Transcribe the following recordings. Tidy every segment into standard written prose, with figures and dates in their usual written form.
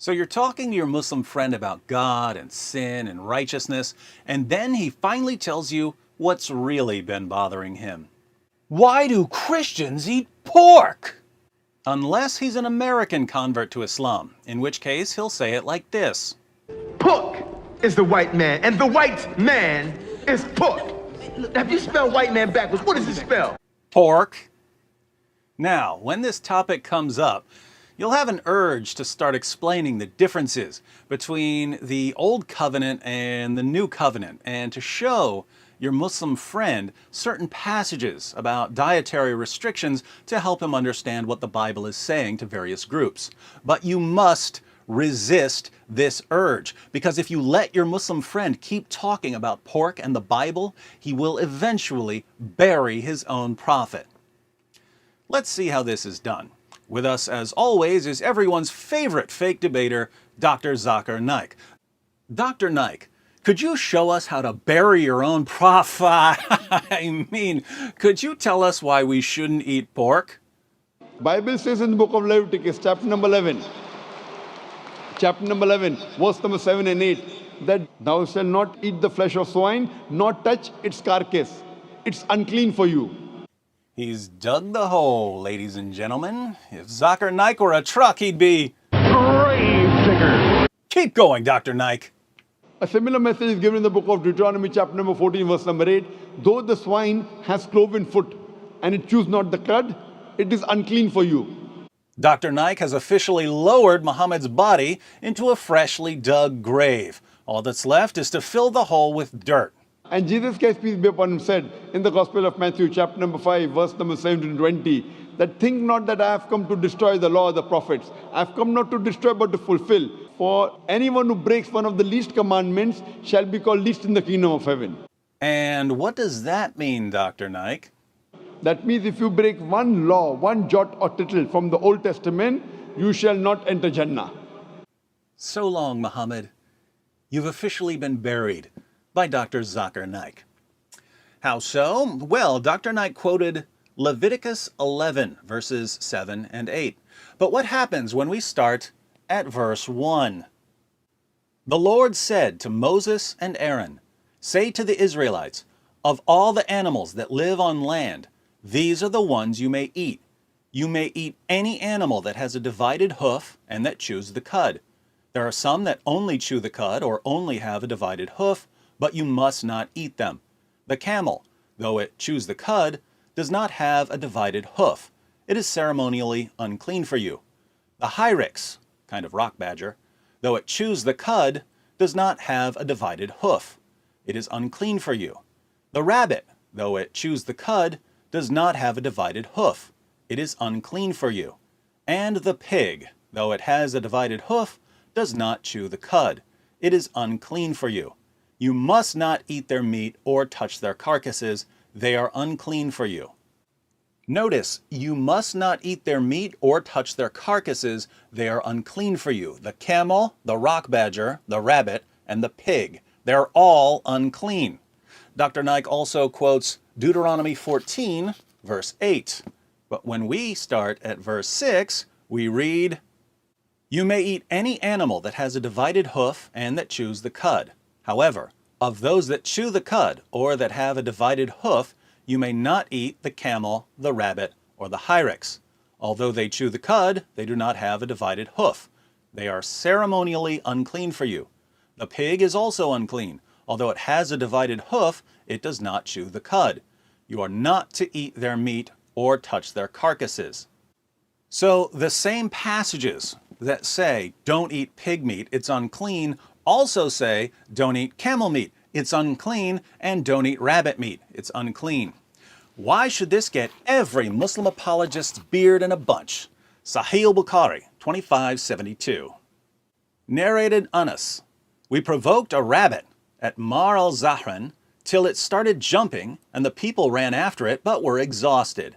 So you're talking to your Muslim friend about God and sin and righteousness, and then he finally tells you what's really been bothering him. Why do Christians eat pork? Unless he's an American convert to Islam, in which case he'll say it like this. Pork is the white man, and the white man is pork. Have you spelled white man backwards? What does it spell? Pork. Now, when this topic comes up, you'll have an urge to start explaining the differences between the Old Covenant and the New Covenant, and to show your Muslim friend certain passages about dietary restrictions to help him understand what the Bible is saying to various groups. But you must resist this urge, because if you let your Muslim friend keep talking about pork and the Bible, he will eventually bury his own prophet. Let's see how this is done. With us, as always, is everyone's favorite fake debater, Dr. Zakir Naik. Dr. Naik, could you show us how to bury your own prophet? I mean, could you tell us why we shouldn't eat pork? Bible says in the book of Leviticus, chapter number 11, verse number 7 and 8, that thou shalt not eat the flesh of swine, nor touch its carcass. It's unclean for you. He's dug the hole, ladies and gentlemen. If Zakir Naik were a truck, he'd be grave digger. Keep going, Dr. Naik. A similar message is given in the book of Deuteronomy, chapter number 14, verse number 8. Though the swine has cloven foot, and it chews not the cud, it is unclean for you. Dr. Naik has officially lowered Muhammad's body into a freshly dug grave. All that's left is to fill the hole with dirt. And Jesus Christ, peace be upon him, said in the Gospel of Matthew, chapter number 5, verse number 17 to 20, that think not that I have come to destroy the law of the prophets. I have come not to destroy, but to fulfill. For anyone who breaks one of the least commandments shall be called least in the kingdom of heaven. And what does that mean, Dr. Naik? That means if you break one law, one jot or tittle from the Old Testament, you shall not enter Jannah. So long, Muhammad. You've officially been buried by Dr. Zakir Naik. How so? Well, Dr. Naik quoted Leviticus 11, verses 7 and 8. But what happens when we start at verse 1? The Lord said to Moses and Aaron, say to the Israelites, of all the animals that live on land, these are the ones you may eat. You may eat any animal that has a divided hoof and that chews the cud. There are some that only chew the cud or only have a divided hoof, but you must not eat them. The camel, though it chews the cud, does not have a divided hoof. It is ceremonially unclean for you. The hyrax, kind of rock badger, though it chews the cud, does not have a divided hoof. It is unclean for you. The rabbit, though it chews the cud, does not have a divided hoof. It is unclean for you. And the pig, though it has a divided hoof, does not chew the cud. It is unclean for you. You must not eat their meat or touch their carcasses. They are unclean for you. Notice, you must not eat their meat or touch their carcasses. They are unclean for you. The camel, the rock badger, the rabbit, and the pig. They're all unclean. Dr. Naik also quotes Deuteronomy 14, verse 8. But when we start at verse 6, we read, you may eat any animal that has a divided hoof and that chews the cud. However, of those that chew the cud or that have a divided hoof, you may not eat the camel, the rabbit, or the hyrax. Although they chew the cud, they do not have a divided hoof. They are ceremonially unclean for you. The pig is also unclean. Although it has a divided hoof, it does not chew the cud. You are not to eat their meat or touch their carcasses. So the same passages that say, don't eat pig meat, it's unclean, also say, don't eat camel meat, it's unclean, and don't eat rabbit meat, it's unclean. Why should this get every Muslim apologist's beard in a bunch? Sahih al-Bukhari, 2572. Narrated Anas, we provoked a rabbit at Mar al-Zahran till it started jumping, and the people ran after it but were exhausted.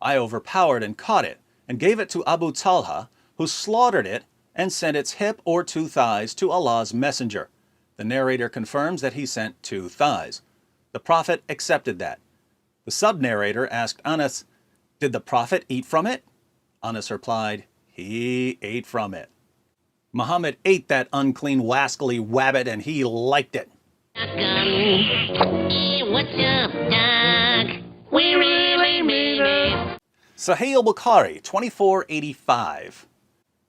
I overpowered and caught it, and gave it to Abu Talha, who slaughtered it and sent its hip or two thighs to Allah's messenger. The narrator confirms that he sent two thighs. The Prophet accepted that. The sub-narrator asked Anas, "Did the Prophet eat from it?" Anas replied, "He ate from it." Muhammad ate that unclean, wascally wabbit, and he liked it. Hey, what's up, Doc? We really mean it. Sahih al-Bukhari, 2485.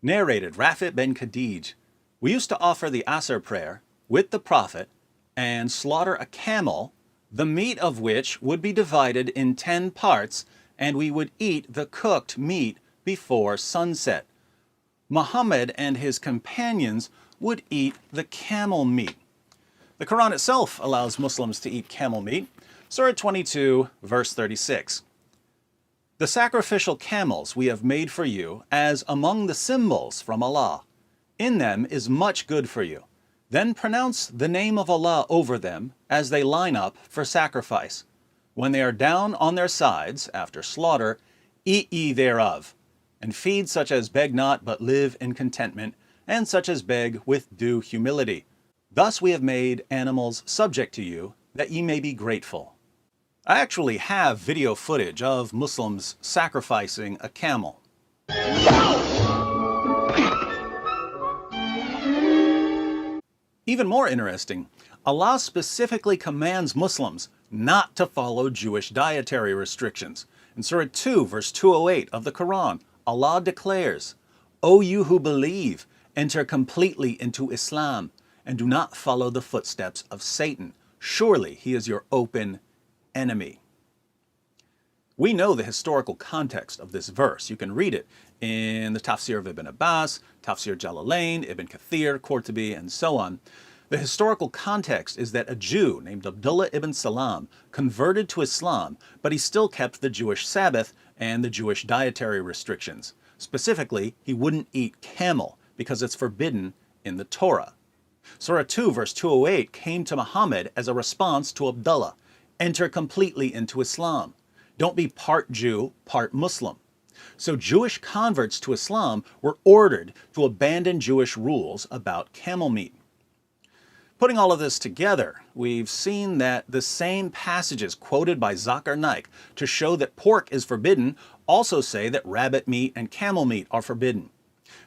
Narrated Rafit ben Khadij. We used to offer the Asr prayer with the Prophet and slaughter a camel, the meat of which would be divided in 10 parts, and we would eat the cooked meat before sunset. Muhammad and his companions would eat the camel meat. The Quran itself allows Muslims to eat camel meat. Surah 22, verse 36. The sacrificial camels we have made for you as among the symbols from Allah. In them is much good for you. Then pronounce the name of Allah over them as they line up for sacrifice. When they are down on their sides after slaughter, eat ye thereof, and feed such as beg not but live in contentment, and such as beg with due humility. Thus we have made animals subject to you, that ye may be grateful. I actually have video footage of Muslims sacrificing a camel. Even more interesting, Allah specifically commands Muslims not to follow Jewish dietary restrictions. In Surah 2, verse 208 of the Quran, Allah declares, "O you who believe, enter completely into Islam, and do not follow the footsteps of Satan. Surely he is your open enemy." We know the historical context of this verse. You can read it in the Tafsir of Ibn Abbas, Tafsir Jalalain, Ibn Kathir, Qurtubi, and so on. The historical context is that a Jew named Abdullah ibn Salam converted to Islam, but he still kept the Jewish Sabbath and the Jewish dietary restrictions. Specifically, he wouldn't eat camel because it's forbidden in the Torah. Surah 2, verse 208 came to Muhammad as a response to Abdullah. Enter completely into Islam. Don't be part Jew, part Muslim. So Jewish converts to Islam were ordered to abandon Jewish rules about camel meat. Putting all of this together, we've seen that the same passages quoted by Zakir Naik to show that pork is forbidden also say that rabbit meat and camel meat are forbidden.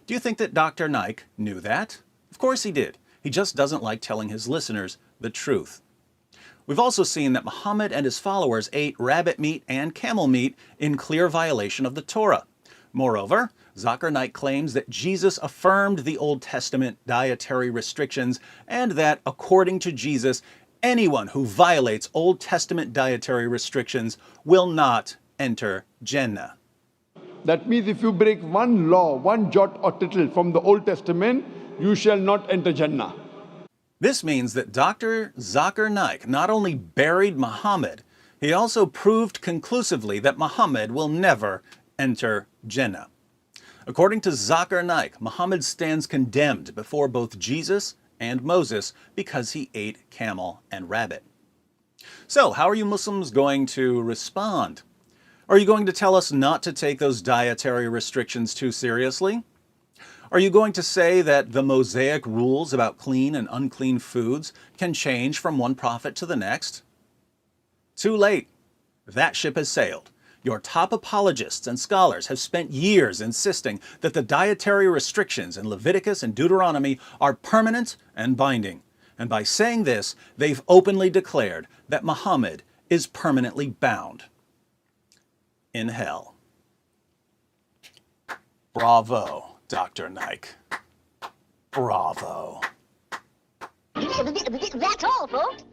Do you think that Dr. Naik knew that? Of course he did. He just doesn't like telling his listeners the truth. We've also seen that Muhammad and his followers ate rabbit meat and camel meat in clear violation of the Torah. Moreover, Zakir Naik claims that Jesus affirmed the Old Testament dietary restrictions and that, according to Jesus, anyone who violates Old Testament dietary restrictions will not enter Jannah. That means if you break one law, one jot or tittle from the Old Testament, you shall not enter Jannah. This means that Dr. Zakir Naik not only buried Muhammad, he also proved conclusively that Muhammad will never enter Jannah. According to Zakir Naik, Muhammad stands condemned before both Jesus and Moses because he ate camel and rabbit. So, how are you Muslims going to respond? Are you going to tell us not to take those dietary restrictions too seriously? Are you going to say that the Mosaic rules about clean and unclean foods can change from one prophet to the next? Too late. That ship has sailed. Your top apologists and scholars have spent years insisting that the dietary restrictions in Leviticus and Deuteronomy are permanent and binding. And by saying this, they've openly declared that Muhammad is permanently bound in hell. Bravo, Dr. Naik. Bravo. That's all, folks.